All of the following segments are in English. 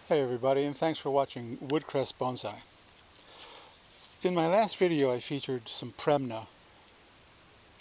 Hey everybody, and thanks for watching Woodcrest Bonsai. In my last video I featured some Premna,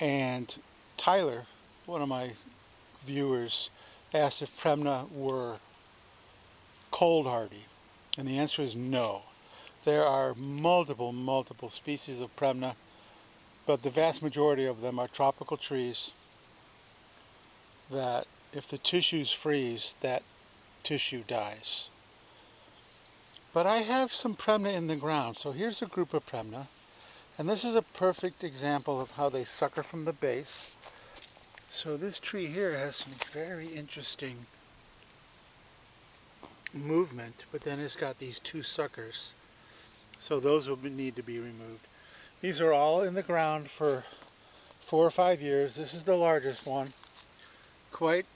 and Tyler, one of my viewers, asked if Premna were cold hardy, and the answer is no. There are multiple species of Premna, but the vast majority of them are tropical trees that if the tissues freeze, that tissue dies. But I have some Premna in the ground, so here's a group of Premna. And this is a perfect example of how they sucker from the base. So this tree here has some very interesting movement, but then it's got these two suckers. So those will need to be removed. These are all in the ground for 4 or 5 years. This is the largest one. Quite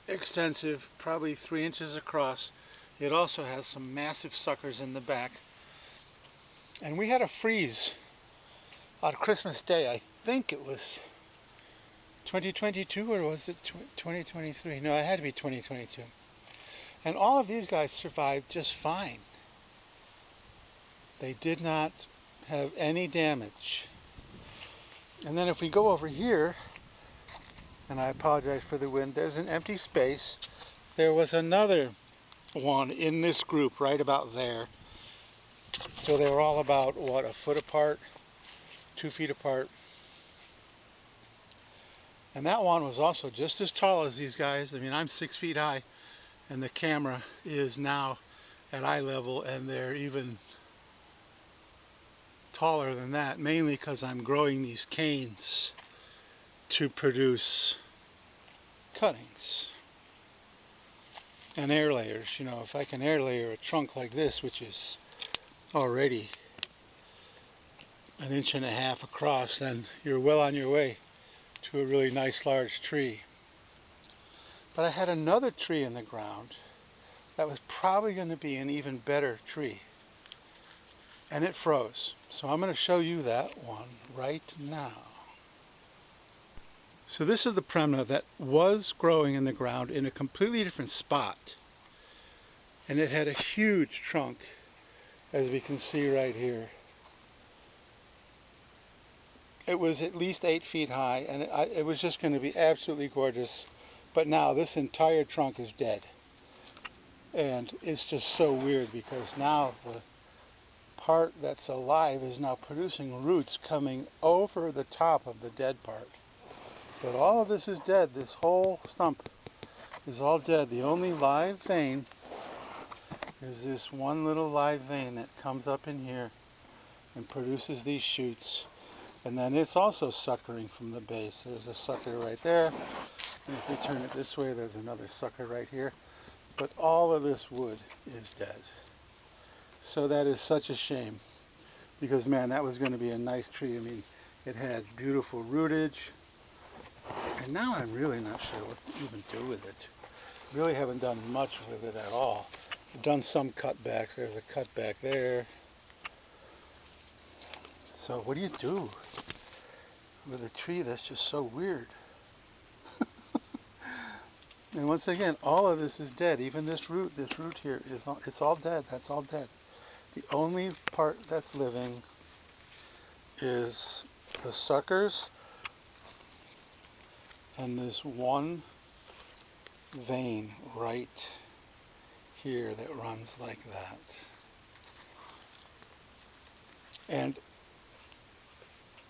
extensive, probably 3 inches across. It also has some massive suckers in the back. And we had a freeze on Christmas Day. I think it was 2022, or was it 2023? No, it had to be 2022. And all of these guys survived just fine. They did not have any damage. And then if we go over here, and I apologize for the wind, there's an empty space. There was another one in this group right about there. So they were all about, what, a foot apart, 2 feet apart. And that one was also just as tall as these guys. I mean, I'm 6 feet high, and the camera is now at eye level, and they're even taller than that, mainly because I'm growing these canes to produce cuttings and air layers. You know, if I can air layer a trunk like this, which is already 1.5 inches across, then you're well on your way to a really nice large tree. But I had another tree in the ground that was probably going to be an even better tree, and it froze. So I'm going to show you that one right now. So this is the Premna that was growing in the ground in a completely different spot, and it had a huge trunk, as we can see right here. It was at least 8 feet high, and it was just going to be absolutely gorgeous. But now this entire trunk is dead, and it's just so weird because now the part that's alive is now producing roots coming over the top of the dead part. But all of this is dead. This whole stump is all dead. The only live vein is this one little live vein that comes up in here and produces these shoots. And then it's also suckering from the base. There's a sucker right there. And if we turn it this way, there's another sucker right here. But all of this wood is dead. So that is such a shame, because man, that was going to be a nice tree. I mean, it had beautiful rootage. And now I'm really not sure what to even do with it. Really haven't done much with it at all. I've done some cutbacks. There's a cutback there. So what do you do with a tree that's just so weird? And once again, all of this is dead. Even this root here, it's all dead. That's all dead. The only part that's living is the suckers and this one vein right here that runs like that. And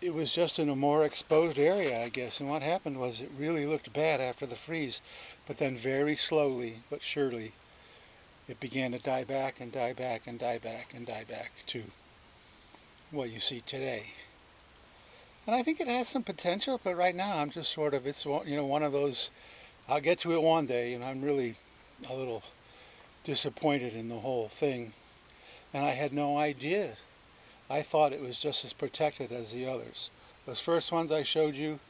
it was just in a more exposed area, I guess, and what happened was it really looked bad after the freeze, but then very slowly but surely it began to die back and die back and die back and die back to what you see today. And I think it has some potential, but right now I'm just sort of, it's, you know, one of those, I'll get to it one day, and I'm really a little disappointed in the whole thing. And I had no idea. I thought it was just as protected as the others. Those first ones I showed you,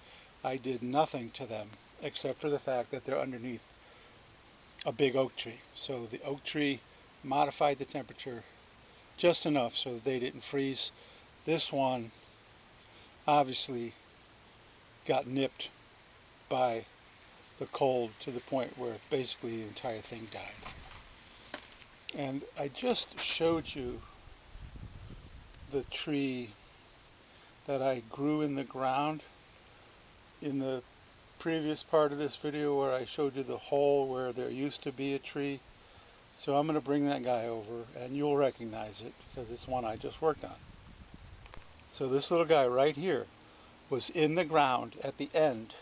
I did nothing to them except for the fact that they're underneath a big oak tree. So the oak tree modified the temperature just enough so that they didn't freeze. This one obviously got nipped by the cold to the point where basically the entire thing died. And I just showed you the tree that I grew in the ground in the previous part of this video where I showed you the hole where there used to be a tree. So I'm going to bring that guy over and you'll recognize it because it's one I just worked on. So this little guy right here was in the ground at the end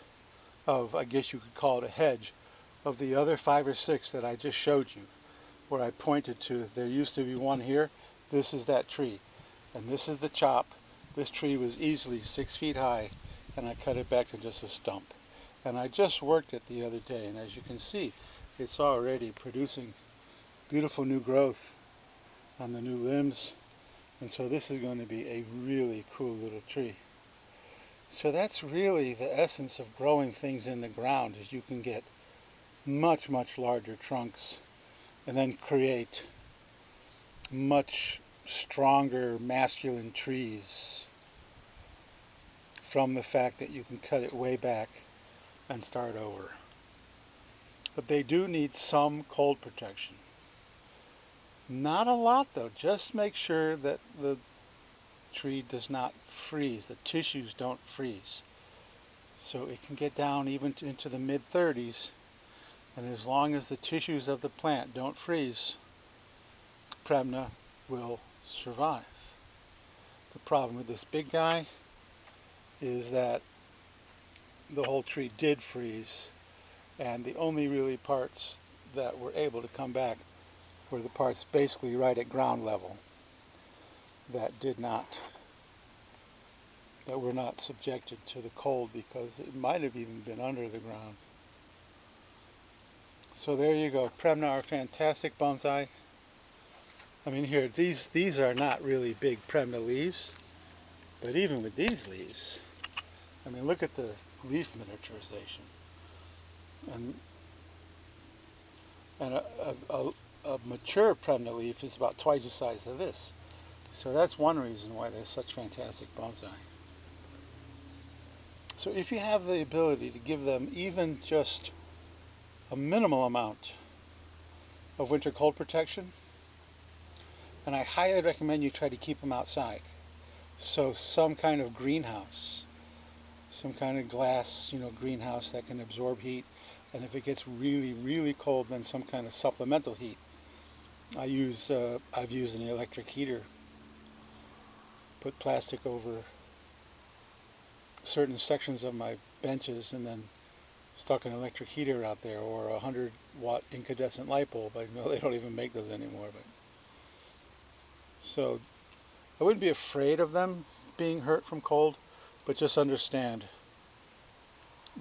of, I guess you could call it a hedge, of the other 5 or 6 that I just showed you, where I pointed to. There used to be one here. This is that tree. And this is the chop. This tree was easily 6 feet high, and I cut it back to just a stump. And I just worked it the other day, and as you can see, it's already producing beautiful new growth on the new limbs. And so this is going to be a really cool little tree. So that's really the essence of growing things in the ground, is you can get much, much larger trunks and then create much stronger masculine trees from the fact that you can cut it way back and start over. But they do need some cold protection. Not a lot though, just make sure that the tree does not freeze, the tissues don't freeze. So it can get down even into the mid-30s, and as long as the tissues of the plant don't freeze, Premna will survive. The problem with this big guy is that the whole tree did freeze, and the only really parts that were able to come back were the parts basically right at ground level that were not subjected to the cold, because it might have even been under the ground. So there you go. Premna are fantastic bonsai. I mean, here, these are not really big Premna leaves, but even with these leaves, I mean, look at the leaf miniaturization. And a mature Premna leaf is about twice the size of this. So that's one reason why they're such fantastic bonsai. So if you have the ability to give them even just a minimal amount of winter cold protection, and I highly recommend you try to keep them outside. So some kind of greenhouse, some kind of glass, greenhouse that can absorb heat. And if it gets really, really cold, then some kind of supplemental heat. I've used an electric heater, put plastic over certain sections of my benches and then stuck an electric heater out there, or a 100-watt incandescent light bulb. I know they don't even make those anymore. But so I wouldn't be afraid of them being hurt from cold, but just understand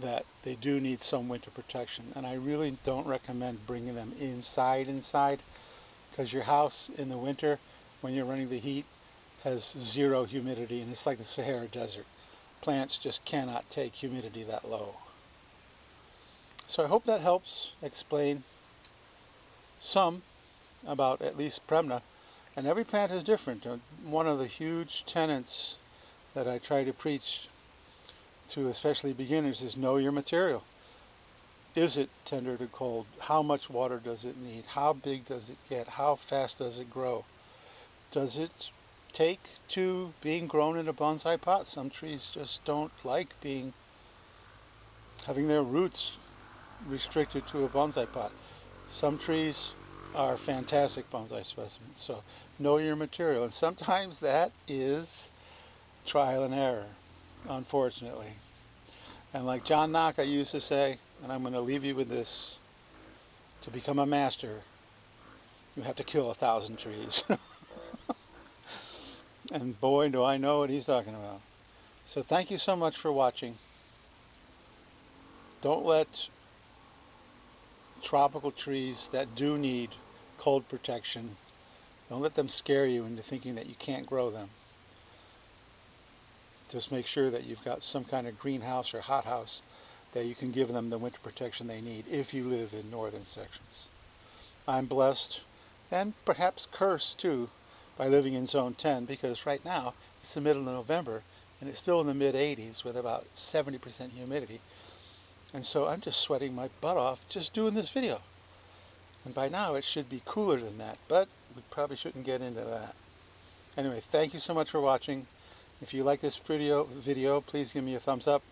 that they do need some winter protection. And I really don't recommend bringing them inside, because your house in the winter, when you're running the heat, has zero humidity, and it's like the Sahara Desert. Plants just cannot take humidity that low. So I hope that helps explain some about at least Premna. And every plant is different. One of the huge tenets that I try to preach to especially beginners is know your material. Is it tender to cold? How much water does it need? How big does it get? How fast does it grow? Does it take to being grown in a bonsai pot? Some trees just don't like having their roots restricted to a bonsai pot. Some trees are fantastic bonsai specimens. So know your material. And sometimes that is trial and error, unfortunately. And like John Naka used to say, and I'm going to leave you with this, to become a master, you have to kill 1,000 trees. And boy, do I know what he's talking about. So thank you so much for watching. Don't let tropical trees that do need cold protection, don't let them scare you into thinking that you can't grow them. Just make sure that you've got some kind of greenhouse or hothouse that you can give them the winter protection they need if you live in northern sections. I'm blessed, and perhaps cursed too, by living in zone 10, because right now it's the middle of November and it's still in the mid-80s with about 70% humidity. And so I'm just sweating my butt off just doing this video. And by now it should be cooler than that, but we probably shouldn't get into that. Anyway, thank you so much for watching. If you like this video, please give me a thumbs up,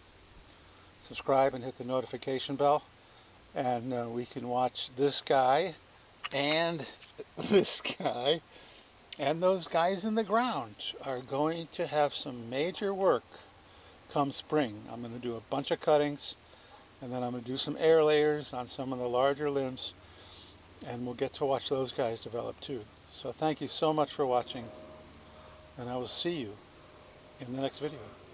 subscribe, and hit the notification bell. And we can watch this guy and this guy and those guys in the ground are going to have some major work come spring. I'm going to do a bunch of cuttings, and then I'm going to do some air layers on some of the larger limbs, and we'll get to watch those guys develop too. So thank you so much for watching, and I will see you in the next video.